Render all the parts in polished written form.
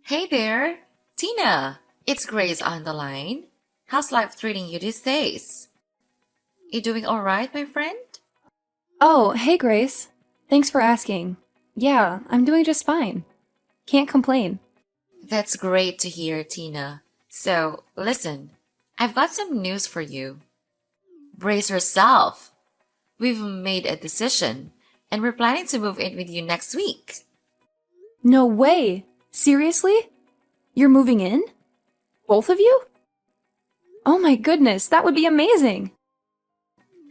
Hey there, Tina. It's Grace on the line. How's life treating you these days? You doing all right, my friend? Oh, hey Grace. Thanks for asking. Yeah, I'm doing just fine. Can't complain. That's great to hear, Tina. So, listen, I've got some news for you. Brace yourself. We've made a decision, and we're planning to move in with you next week. No way! Seriously? You're moving in? Both of you? Oh my goodness, that would be amazing!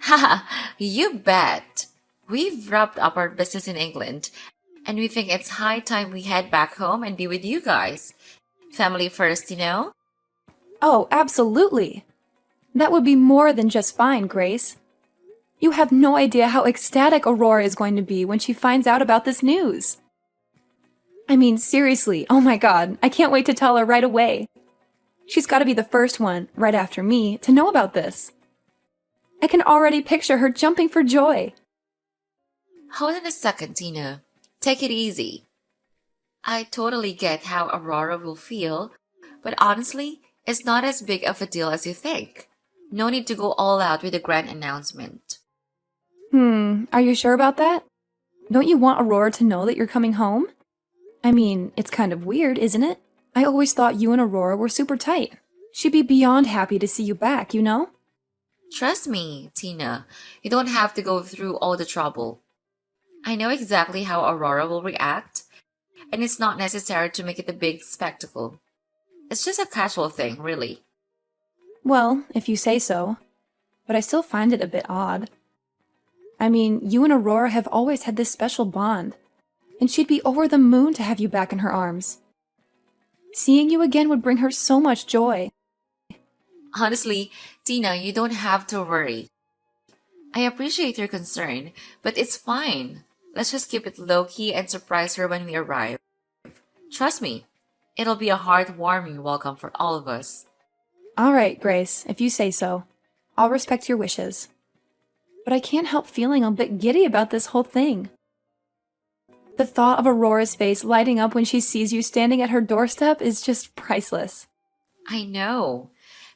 Haha, you bet. We've wrapped up our business in England, and we think it's high time we head back home and be with you guys. Family first, you know? Oh, absolutely! That would be more than just fine, Grace. You have no idea how ecstatic Aurora is going to be when she finds out about this news. I mean, seriously, oh my god, I can't wait to tell her right away. She's got to be the first one, right after me, to know about this. I can already picture her jumping for joy. Hold on a second, Tina. Take it easy. I totally get how Aurora will feel, but honestly, it's not as big of a deal as you think. No need to go all out with a grand announcement. Are you sure about that? Don't you want Aurora to know that you're coming home? I mean, it's kind of weird, isn't it? I always thought you and Aurora were super tight. She'd be beyond happy to see you back, you know? Trust me, Tina, you don't have to go through all the trouble. I know exactly how Aurora will react, and it's not necessary to make it a big spectacle. It's just a casual thing, really. Well, if you say so. But I still find it a bit odd. I mean, you and Aurora have always had this special bond, and she'd be over the moon to have you back in her arms. Seeing you again would bring her so much joy. Honestly, Tina, you don't have to worry. I appreciate your concern, but it's fine. Let's just keep it low key and surprise her when we arrive. Trust me, it'll be a heartwarming welcome for all of us. All right, Grace, if you say so. I'll respect your wishes. But I can't help feeling a bit giddy about this whole thing. The thought of Aurora's face lighting up when she sees you standing at her doorstep is just priceless. I know,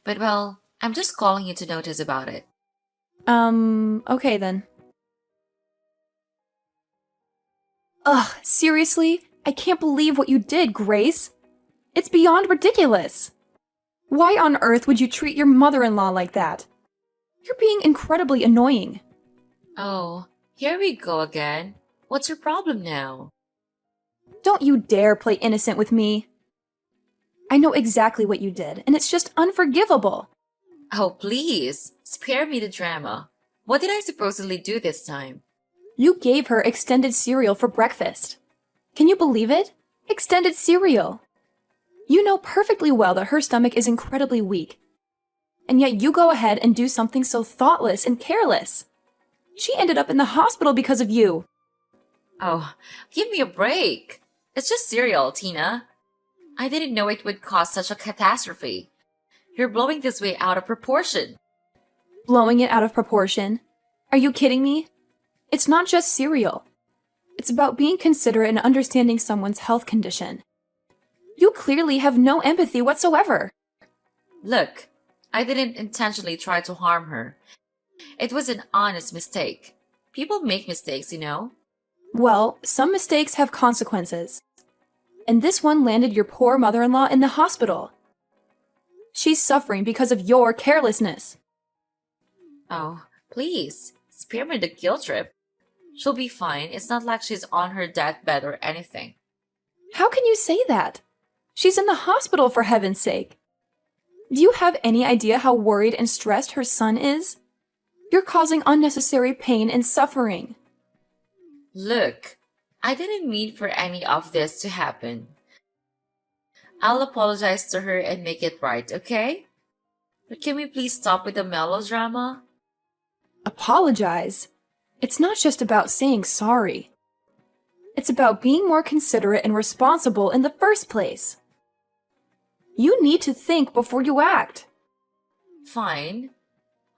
but well, I'm just calling you to notice about it. Okay then. Ugh, seriously? I can't believe what you did, Grace. It's beyond ridiculous. Why on earth would you treat your mother-in-law like that? You're being incredibly annoying. Oh, here we go again. What's your problem now? Don't you dare play innocent with me. I know exactly what you did, and it's just unforgivable. Oh, please, spare me the drama. What did I supposedly do this time? You gave her extended cereal for breakfast. Can you believe it? Extended cereal. You know perfectly well that her stomach is incredibly weak. And yet you go ahead and do something so thoughtless and careless. She ended up in the hospital because of you. Oh, give me a break. It's just cereal, Tina. I didn't know it would cause such a catastrophe. You're blowing this way out of proportion. Blowing it out of proportion? Are you kidding me? It's not just cereal. It's about being considerate and understanding someone's health condition. You clearly have no empathy whatsoever. Look, I didn't intentionally try to harm her. It was an honest mistake. People make mistakes, you know? Well, some mistakes have consequences. And this one landed your poor mother-in-law in the hospital. She's suffering because of your carelessness. Oh, please, spare me the guilt trip. She'll be fine. It's not like she's on her deathbed or anything. How can you say that? She's in the hospital, for heaven's sake. Do you have any idea how worried and stressed her son is? You're causing unnecessary pain and suffering. Look, I didn't mean for any of this to happen. I'll apologize to her and make it right, okay? But can we please stop with the melodrama? Apologize? It's not just about saying sorry. It's about being more considerate and responsible in the first place. You need to think before you act. Fine.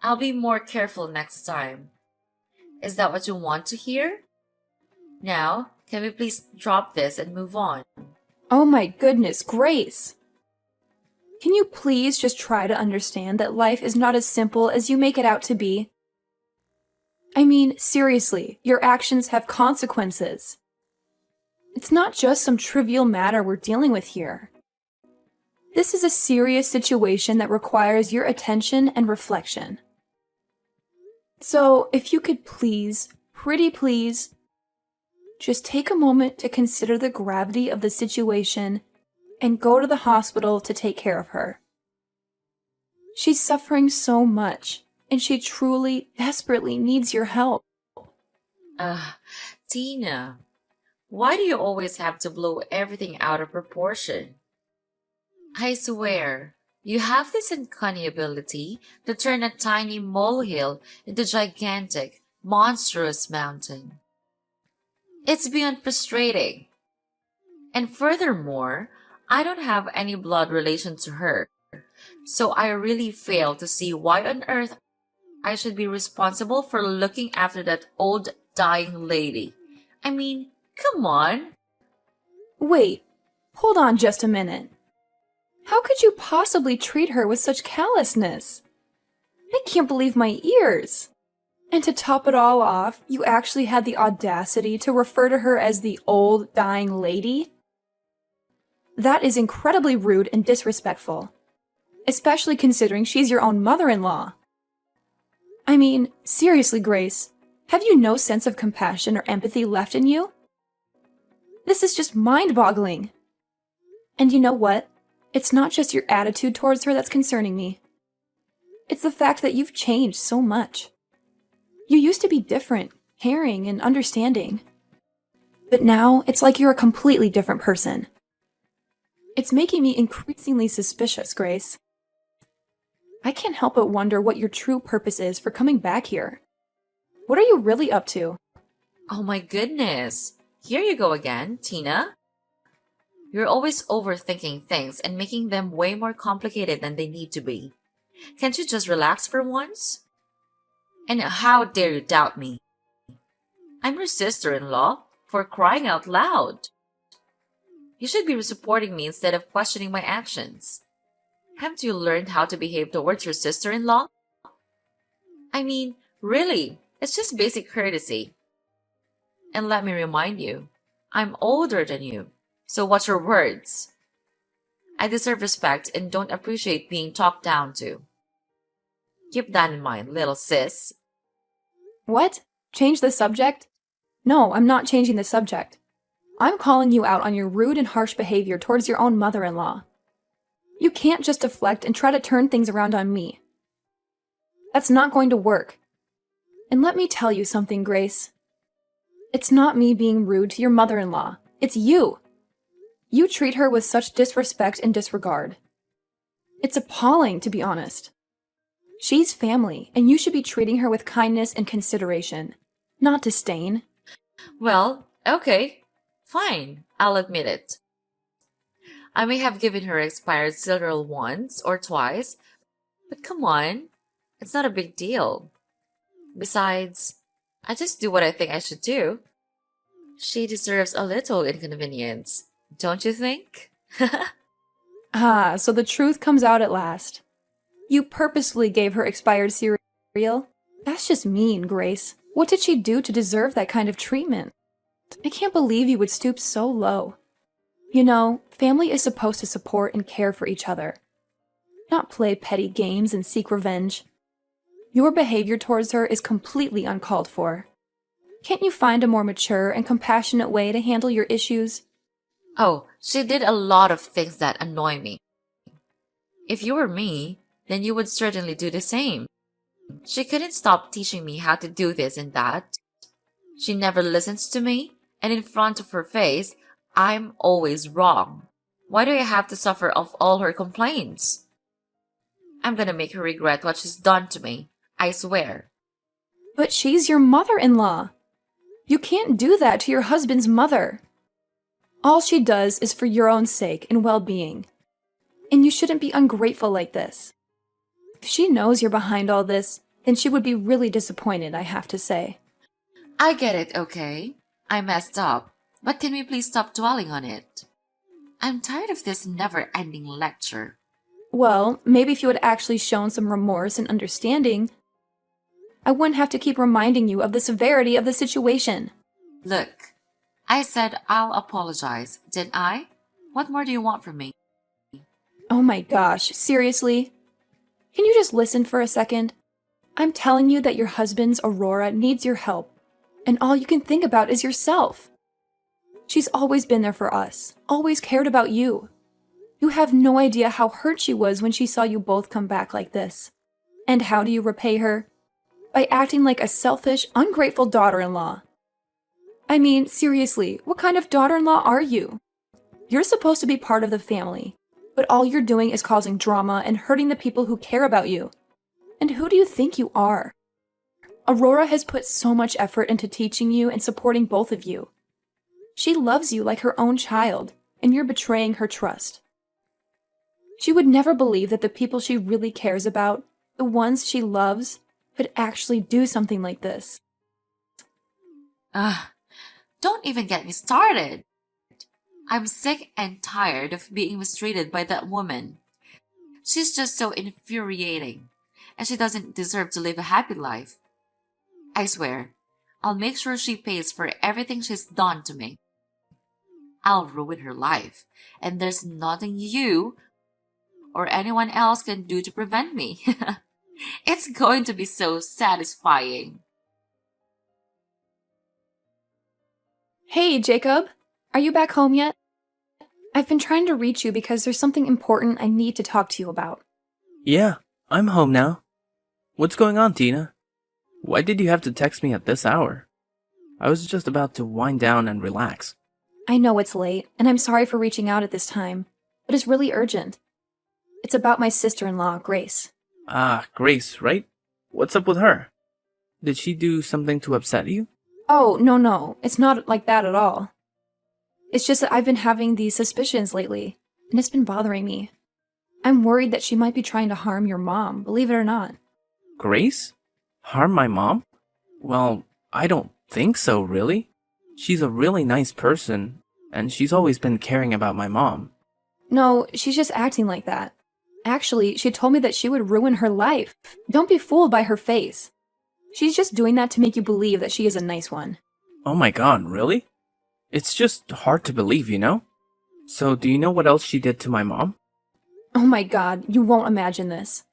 I'll be more careful next time. Is that what you want to hear? Now, can we please drop this and move on? Oh my goodness, Grace! Can you please just try to understand that life is not as simple as you make it out to be? I mean, seriously, your actions have consequences. It's not just some trivial matter we're dealing with here. This is a serious situation that requires your attention and reflection. So, if you could please, pretty please, just take a moment to consider the gravity of the situation and go to the hospital to take care of her. She's suffering so much, and she truly, desperately needs your help. Ugh, Tina, why do you always have to blow everything out of proportion? I swear, you have this uncanny ability to turn a tiny molehill into a gigantic, monstrous mountain. It's beyond frustrating. And furthermore, I don't have any blood relation to her, so I really fail to see why on earth I should be responsible for looking after that old dying lady. I mean, come on. Wait, hold on just a minute. How could you possibly treat her with such callousness? I can't believe my ears. And to top it all off, you actually had the audacity to refer to her as the old dying lady? That is incredibly rude and disrespectful, especially considering she's your own mother-in-law. I mean, seriously, Grace, have you no sense of compassion or empathy left in you? This is just mind-boggling. And you know what? It's not just your attitude towards her that's concerning me. It's the fact that you've changed so much. You used to be different, caring, and understanding. But now, it's like you're a completely different person. It's making me increasingly suspicious, Grace. I can't help but wonder what your true purpose is for coming back here. What are you really up to? Oh my goodness. Here you go again, Tina. You're always overthinking things and making them way more complicated than they need to be. Can't you just relax for once? And how dare you doubt me? I'm your sister-in-law, for crying out loud. You should be supporting me instead of questioning my actions. Haven't you learned how to behave towards your sister-in-law? I mean, really, it's just basic courtesy. And let me remind you, I'm older than you, so watch your words. I deserve respect and don't appreciate being talked down to. Keep that in mind, little sis. What? Change the subject? No, I'm not changing the subject. I'm calling you out on your rude and harsh behavior towards your own mother-in-law. You can't just deflect and try to turn things around on me. That's not going to work. And let me tell you something, Grace. It's not me being rude to your mother-in-law. It's you. You treat her with such disrespect and disregard. It's appalling, to be honest. She's family, and you should be treating her with kindness and consideration, not disdain. Well, okay. Fine, I'll admit it. I may have given her expired cereal once or twice, but come on, it's not a big deal. Besides, I just do what I think I should do. She deserves a little inconvenience, don't you think? Ah, so the truth comes out at last. You purposefully gave her expired cereal? That's just mean, Grace. What did she do to deserve that kind of treatment? I can't believe you would stoop so low. You know, family is supposed to support and care for each other, not play petty games and seek revenge. Your behavior towards her is completely uncalled for. Can't you find a more mature and compassionate way to handle your issues? Oh, she did a lot of things that annoy me. If you were me, then you would certainly do the same. She couldn't stop teaching me how to do this and that. She never listens to me, and in front of her face, I'm always wrong. Why do I have to suffer of all her complaints? I'm gonna make her regret what she's done to me, I swear. But she's your mother-in-law. You can't do that to your husband's mother. All she does is for your own sake and well-being. And you shouldn't be ungrateful like this. If she knows you're behind all this, then she would be really disappointed, I have to say. I get it, okay? I messed up, but can we please stop dwelling on it? I'm tired of this never ending lecture. Well, maybe if you had actually shown some remorse and understanding, I wouldn't have to keep reminding you of the severity of the situation. Look, I said I'll apologize, didn't I? What more do you want from me? Oh my gosh, seriously? Can you just listen for a second? I'm telling you that your husband's Aurora needs your help, and all you can think about is yourself. She's always been there for us, always cared about you. You have no idea how hurt she was when she saw you both come back like this. And how do you repay her? By acting like a selfish, ungrateful daughter-in-law. I mean, seriously, what kind of daughter-in-law are you? You're supposed to be part of the family, but all you're doing is causing drama and hurting the people who care about you. And who do you think you are? Aurora has put so much effort into teaching you and supporting both of you. She loves you like her own child, and you're betraying her trust. She would never believe that the people she really cares about, the ones she loves, could actually do something like this. Ugh, don't even get me started. I'm sick and tired of being mistreated by that woman. She's just so infuriating, and she doesn't deserve to live a happy life. I swear, I'll make sure she pays for everything she's done to me. I'll ruin her life, and there's nothing you or anyone else can do to prevent me. It's going to be so satisfying. Hey, Jacob! Are you back home yet? I've been trying to reach you because there's something important I need to talk to you about. Yeah, I'm home now. What's going on, Tina? Why did you have to text me at this hour? I was just about to wind down and relax. I know it's late, and I'm sorry for reaching out at this time, but it's really urgent. It's about my sister-in-law, Grace. Ah, Grace, right? What's up with her? Did she do something to upset you? Oh, no, it's not like that at all. It's just that I've been having these suspicions lately, and it's been bothering me. I'm worried that she might be trying to harm your mom, believe it or not. Grace? Harm my mom? Well, I don't think so, really. She's a really nice person, and she's always been caring about my mom. No, she's just acting like that. Actually, she told me that she would ruin her life. Don't be fooled by her face. She's just doing that to make you believe that she is a nice one. Oh my god, really? It's just hard to believe, you know? So, do you know what else she did to my mom? Oh my god, you won't imagine this.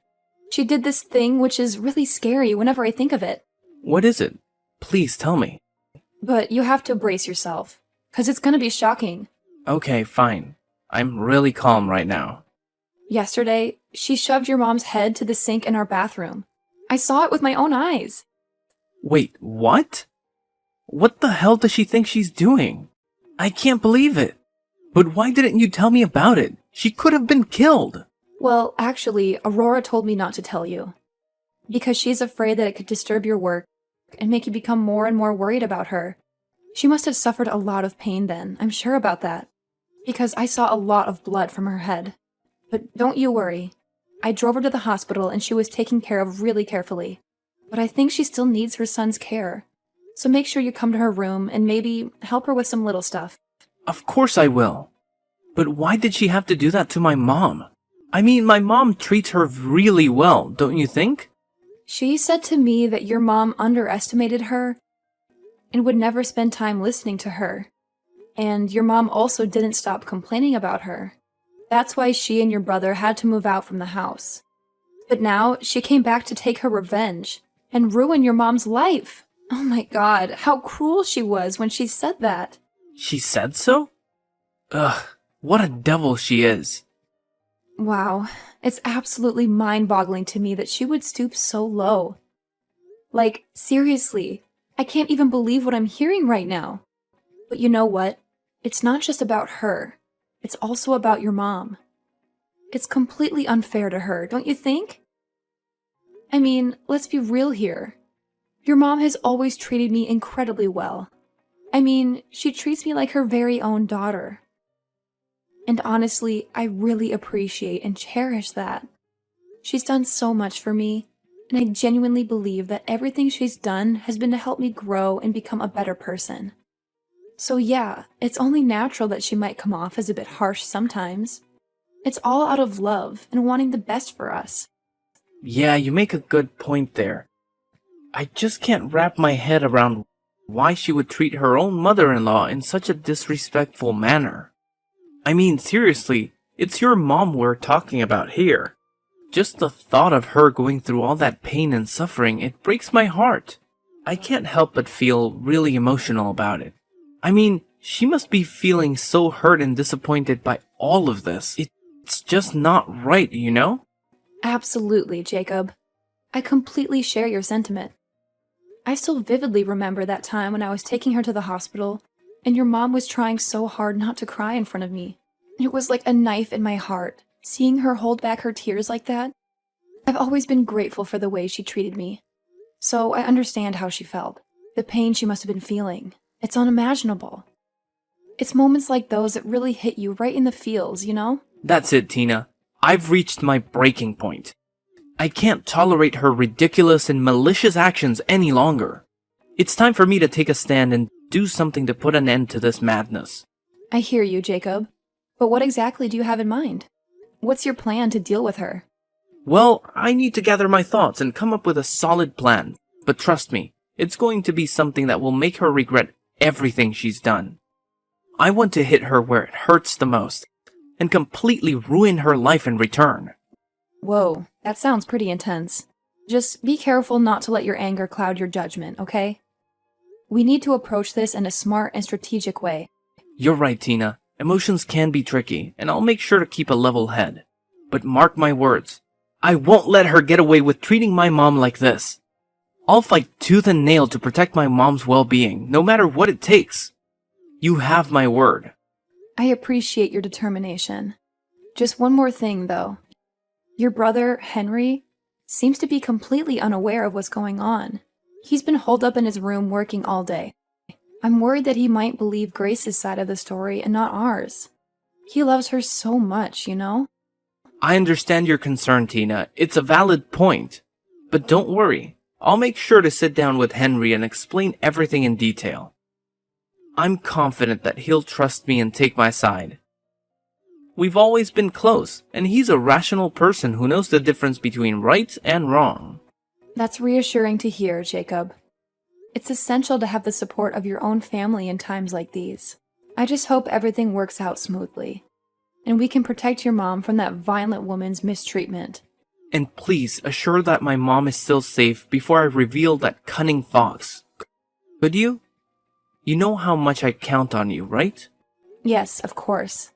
She did this thing which is really scary whenever I think of it. What is it? Please tell me. But you have to brace yourself, 'cause it's gonna be shocking. Okay, fine. I'm really calm right now. Yesterday, she shoved your mom's head to the sink in our bathroom. I saw it with my own eyes. Wait, what? What the hell does she think she's doing? I can't believe it. But why didn't you tell me about it? She could have been killed. Well, actually, Aurora told me not to tell you. Because she's afraid that it could disturb your work and make you become more and more worried about her. She must have suffered a lot of pain then, I'm sure about that. Because I saw a lot of blood from her head. But don't you worry. I drove her to the hospital and she was taken care of really carefully. But I think she still needs her son's care. So make sure you come to her room and maybe help her with some little stuff. Of course I will. But why did she have to do that to my mom? I mean, my mom treats her really well, don't you think? She said to me that your mom underestimated her and would never spend time listening to her. And your mom also didn't stop complaining about her. That's why she and your brother had to move out from the house. But now she came back to take her revenge and ruin your mom's life. Oh my god, how cruel she was when she said that. She said so? Ugh, what a devil she is. Wow, it's absolutely mind-boggling to me that she would stoop so low. Like, seriously, I can't even believe what I'm hearing right now. But you know what? It's not just about her. It's also about your mom. It's completely unfair to her, don't you think? I mean, let's be real here. Your mom has always treated me incredibly well. I mean, she treats me like her very own daughter. And honestly, I really appreciate and cherish that. She's done so much for me, and I genuinely believe that everything she's done has been to help me grow and become a better person. So yeah, it's only natural that she might come off as a bit harsh sometimes. It's all out of love and wanting the best for us. Yeah, you make a good point there. I just can't wrap my head around why she would treat her own mother-in-law in such a disrespectful manner. I mean, seriously, it's your mom we're talking about here. Just the thought of her going through all that pain and suffering, it breaks my heart. I can't help but feel really emotional about it. I mean, she must be feeling so hurt and disappointed by all of this. It's just not right, you know? Absolutely, Jacob. I completely share your sentiment. I still vividly remember that time when I was taking her to the hospital, and your mom was trying so hard not to cry in front of me. It was like a knife in my heart, seeing her hold back her tears like that. I've always been grateful for the way she treated me. So I understand how she felt. The pain she must have been feeling. It's unimaginable. It's moments like those that really hit you right in the feels, you know? That's it, Tina. I've reached my breaking point. I can't tolerate her ridiculous and malicious actions any longer. It's time for me to take a stand and do something to put an end to this madness. I hear you, Jacob. But what exactly do you have in mind? What's your plan to deal with her? Well, I need to gather my thoughts and come up with a solid plan. But trust me, it's going to be something that will make her regret everything she's done. I want to hit her where it hurts the most, and completely ruin her life in return. Whoa, that sounds pretty intense. Just be careful not to let your anger cloud your judgment, okay? We need to approach this in a smart and strategic way. You're right, Tina. Emotions can be tricky, and I'll make sure to keep a level head. But mark my words, I won't let her get away with treating my mom like this. I'll fight tooth and nail to protect my mom's well-being, no matter what it takes. You have my word. I appreciate your determination. Just one more thing, though. Your brother, Henry, seems to be completely unaware of what's going on. He's been holed up in his room working all day. I'm worried that he might believe Grace's side of the story and not ours. He loves her so much, you know? I understand your concern, Tina. It's a valid point. But don't worry. I'll make sure to sit down with Henry and explain everything in detail. I'm confident that he'll trust me and take my side. We've always been close, and he's a rational person who knows the difference between right and wrong. That's reassuring to hear, Jacob. It's essential to have the support of your own family in times like these. I just hope everything works out smoothly, and we can protect your mom from that violent woman's mistreatment. And please assure that my mom is still safe before I reveal that cunning fox. Could you? You know how much I count on you, right? Yes, of course.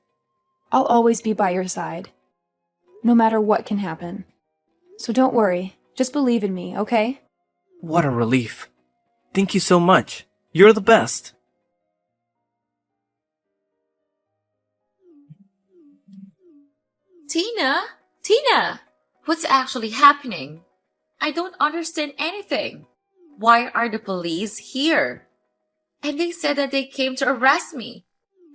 I'll always be by your side, no matter what can happen. So don't worry, just believe in me, okay? What a relief. Thank you so much. You're the best. Tina? Tina! What's actually happening? I don't understand anything. Why are the police here? And they said that they came to arrest me.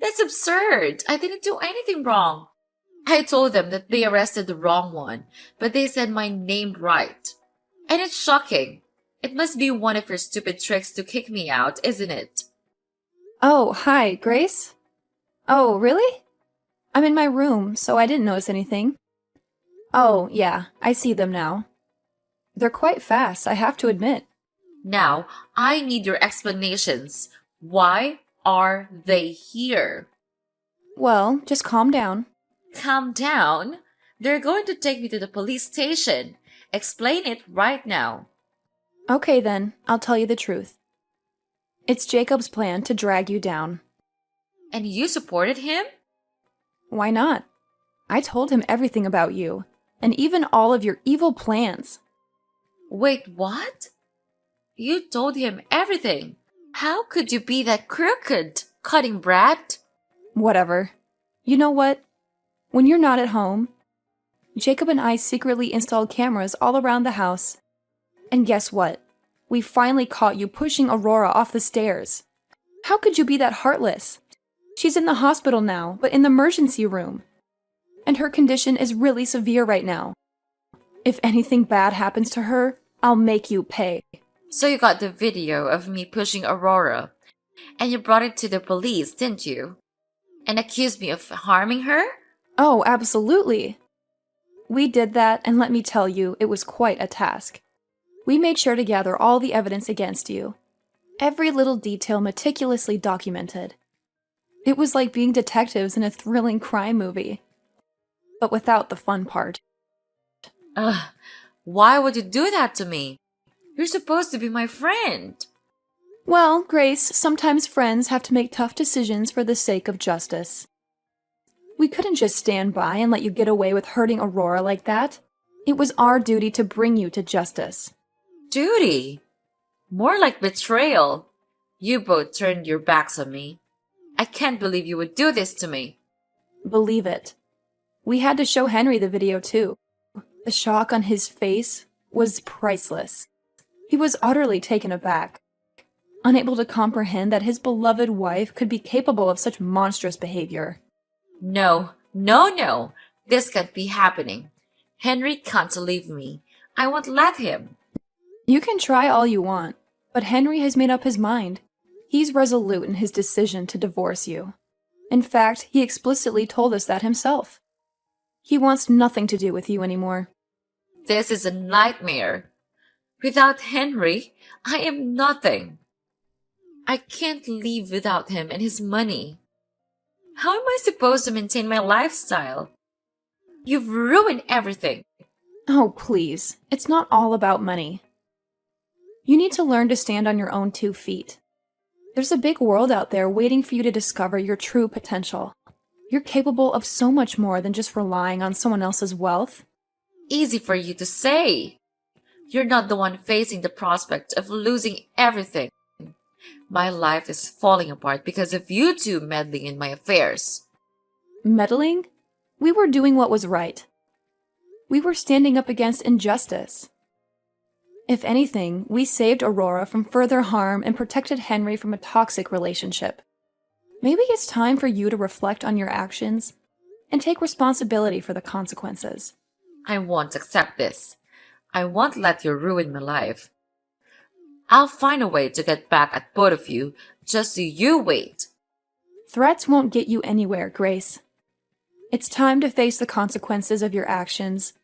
That's absurd. I didn't do anything wrong. I told them that they arrested the wrong one, but they said my name right. And it's shocking. It must be one of your stupid tricks to kick me out, isn't it? Oh, hi, Grace? Oh, really? I'm in my room, so I didn't notice anything. Oh, yeah, I see them now. They're quite fast, I have to admit. Now, I need your explanations. Why are they here? Well, just calm down. Calm down. They're going to take me to the police station. Explain it right now. Okay then, I'll tell you the truth. It's Jacob's plan to drag you down. And you supported him? Why not? I told him everything about you, and even all of your evil plans. Wait, what? You told him everything. How could you be that crooked, cutting brat? Whatever. You know what? When you're not at home, Jacob and I secretly installed cameras all around the house. And guess what? We finally caught you pushing Aurora off the stairs. How could you be that heartless? She's in the hospital now, but in the emergency room. And her condition is really severe right now. If anything bad happens to her, I'll make you pay. So you got the video of me pushing Aurora. And you brought it to the police, didn't you? And accused me of harming her? Oh, absolutely. We did that, and let me tell you, it was quite a task. We made sure to gather all the evidence against you. Every little detail meticulously documented. It was like being detectives in a thrilling crime movie. But without the fun part. Ugh, why would you do that to me? You're supposed to be my friend. Well, Grace, sometimes friends have to make tough decisions for the sake of justice. We couldn't just stand by and let you get away with hurting Aurora like that. It was our duty to bring you to justice. Duty? More like betrayal. You both turned your backs on me. I can't believe you would do this to me. Believe it. We had to show Henry the video too. The shock on his face was priceless. He was utterly taken aback, unable to comprehend that his beloved wife could be capable of such monstrous behavior. No, no, no. This can't be happening. Henry can't leave me. I won't let him. You can try all you want, but Henry has made up his mind. He's resolute in his decision to divorce you. In fact, he explicitly told us that himself. He wants nothing to do with you anymore. This is a nightmare. Without Henry, I am nothing. I can't live without him and his money. How am I supposed to maintain my lifestyle? You've ruined everything. Oh, please. It's not all about money. You need to learn to stand on your own 2 feet. There's a big world out there waiting for you to discover your true potential. You're capable of so much more than just relying on someone else's wealth. Easy for you to say. You're not the one facing the prospect of losing everything. My life is falling apart because of you two meddling in my affairs. Meddling? We were doing what was right. We were standing up against injustice. If anything, we saved Aurora from further harm and protected Henry from a toxic relationship. Maybe it's time for you to reflect on your actions and take responsibility for the consequences. I won't accept this. I won't let you ruin my life. I'll find a way to get back at both of you, just so you wait. Threats won't get you anywhere, Grace. It's time to face the consequences of your actions,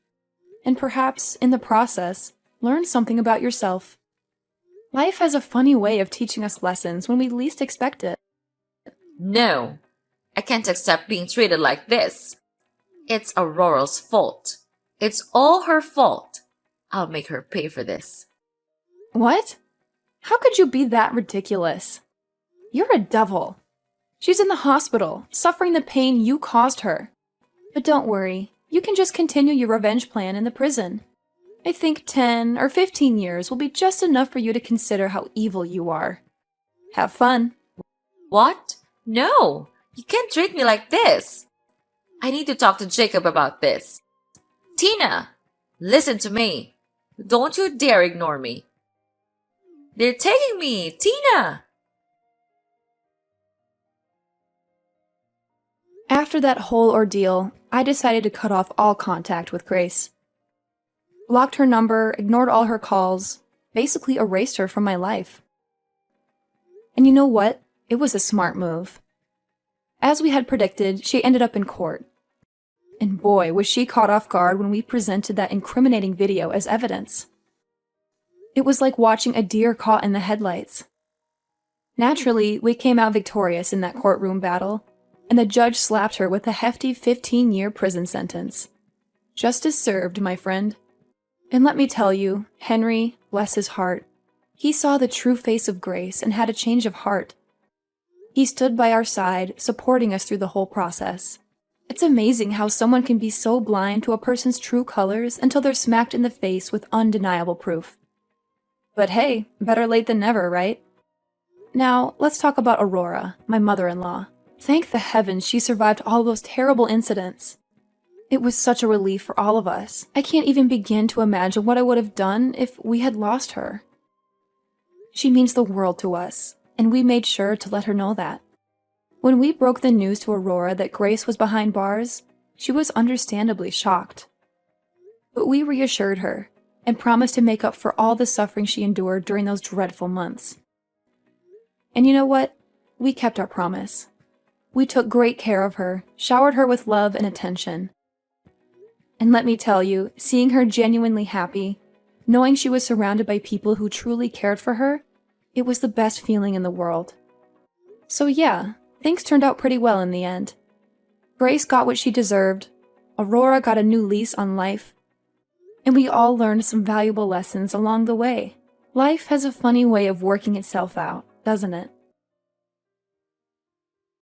and perhaps, in the process, learn something about yourself. Life has a funny way of teaching us lessons when we least expect it. No, I can't accept being treated like this. It's Aurora's fault. It's all her fault. I'll make her pay for this. What? How could you be that ridiculous? You're a devil. She's in the hospital, suffering the pain you caused her. But don't worry, you can just continue your revenge plan in the prison. I think 10 or 15 years will be just enough for you to consider how evil you are. Have fun. What? No, you can't treat me like this. I need to talk to Jacob about this. Tina, listen to me. Don't you dare ignore me. They're taking me, Tina! After that whole ordeal, I decided to cut off all contact with Grace. Blocked her number, ignored all her calls, basically erased her from my life. And you know what? It was a smart move. As we had predicted, she ended up in court. And boy, was she caught off guard when we presented that incriminating video as evidence. It was like watching a deer caught in the headlights. Naturally, we came out victorious in that courtroom battle, and the judge slapped her with a hefty 15-year prison sentence. Justice served, my friend. And let me tell you, Henry, bless his heart, he saw the true face of Grace and had a change of heart. He stood by our side, supporting us through the whole process. It's amazing how someone can be so blind to a person's true colors until they're smacked in the face with undeniable proof. But hey, better late than never, right? Now, let's talk about Aurora, my mother-in-law. Thank the heavens she survived all those terrible incidents. It was such a relief for all of us. I can't even begin to imagine what I would have done if we had lost her. She means the world to us, and we made sure to let her know that. When we broke the news to Aurora that Grace was behind bars, she was understandably shocked. But we reassured her and promised to make up for all the suffering she endured during those dreadful months. And you know what? we kept our promise. We took great care of her, showered her with love and attention. And let me tell you, seeing her genuinely happy, knowing she was surrounded by people who truly cared for her, it was the best feeling in the world. So yeah, things turned out pretty well in the end. Grace got what she deserved, Aurora got a new lease on life, and we all learned some valuable lessons along the way. Life has a funny way of working itself out, doesn't it?